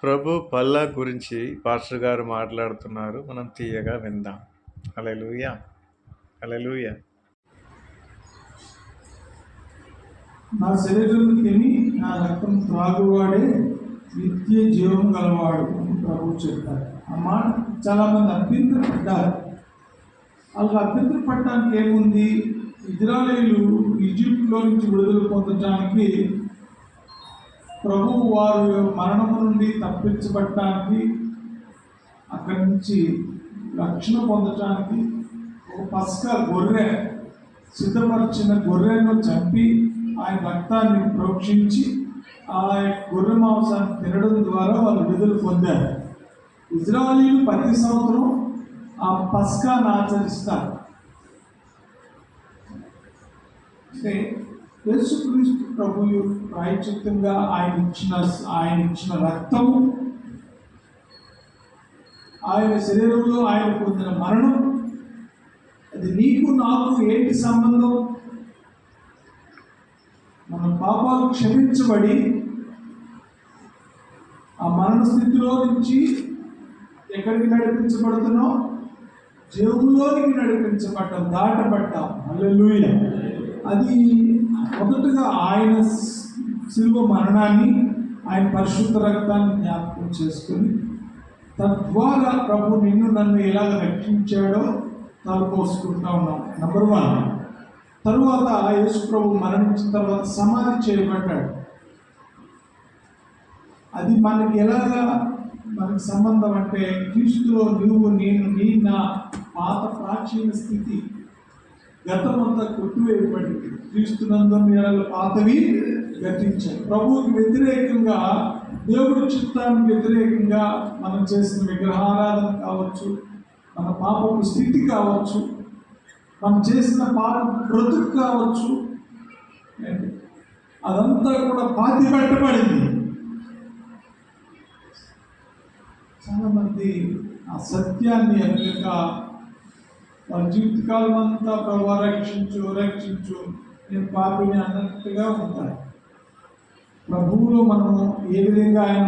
ప్రభు పల్లా గురించి పాస్టర్ గారు మాట్లాడుతున్నారు. మనం తీయగా విందాం. హల్లెలూయా, హల్లెలూయా. నా శరీరం తిని నా రక్తం త్రాగువాడే నిత్య జీవం గలవాడు అని ప్రభు చెప్పారు. ఆ మాట చాలా మంది అభ్యంతరపడ్డారు. వాళ్ళకి అభ్యంతరపడటానికి ఏముంది? ఇజ్రాయేలు ఈజిప్ట్లో నుంచి విడుదల పొందటానికి, ప్రభువు వారు మరణము నుండి తప్పించబడటానికి, అక్కడి నుంచి రక్షణ పొందటానికి ఒక పస్కా గొర్రె, సిద్ధపరిచిన గొర్రెను చంపి ఆయన రక్తాన్ని ప్రోక్షించి ఆ గొర్రె మాంసాన్ని తినడం ద్వారా వాళ్ళు విడుదల పొందారు. ఇజ్రాయేలు ప్రతి సంవత్సరం ఆ పస్కాను ఆచరిస్తారు. అంటే యేసుక్రీస్తు ప్రభువు ప్రాయశ్చిత్తంగా ఆయన ఇచ్చిన రక్తము, ఆయన శరీరంలో ఆయన పొందిన మరణం, అది నీకు నాకు ఏంటి సంబంధం? మన పాపాలు క్షమించబడి ఆ మరణ స్థితిలో నుంచి ఎక్కడికి నడిపించబడుతున్నాం? జీవంలోనికి నడిపించబడ్డాం, దాటబడ్డాం. హల్లెలూయా. అది మొదటగా ఆయన శిలువ మరణాన్ని, ఆయన పరిశుద్ధ రక్తాన్ని జ్ఞాపకం చేసుకుని, తద్వారా ప్రభు నిన్ను నన్ను ఎలాగ రక్షించాడో తలపోసుకుంటా ఉన్నాం. నంబర్ 1. తరువాత యేసు ప్రభు మరణించిన తర్వాత సమాధి చేయబడ్డాడు. అది మనకి ఎలాగా మనకి సంబంధం అంటే, క్రీస్తులో నువ్వు నేను నీ నా పాత ప్రాచీన స్థితి గతమంతా కొట్టివేయబడింది. క్రీస్తునందు పాతవి గతించాయి. ప్రభువుకి వ్యతిరేకంగా, దేవుడి చిత్తానికి వ్యతిరేకంగా మనం చేసిన విగ్రహారాధన కావచ్చు, మన పాపపు స్థితి కావచ్చు, మనం చేసిన పాప బ్రతుకు కావచ్చు, అదంతా కూడా పాతి పెట్టబడింది. చాలామంది ఆ సత్యాన్ని ఎరగక వాళ్ళ జీవితకాలం అంతా ప్రభు రక్షించు నేను పాపిని అన్నట్టుగా ఉంటారు. ప్రభువులో మనము ఏ విధంగా ఆయన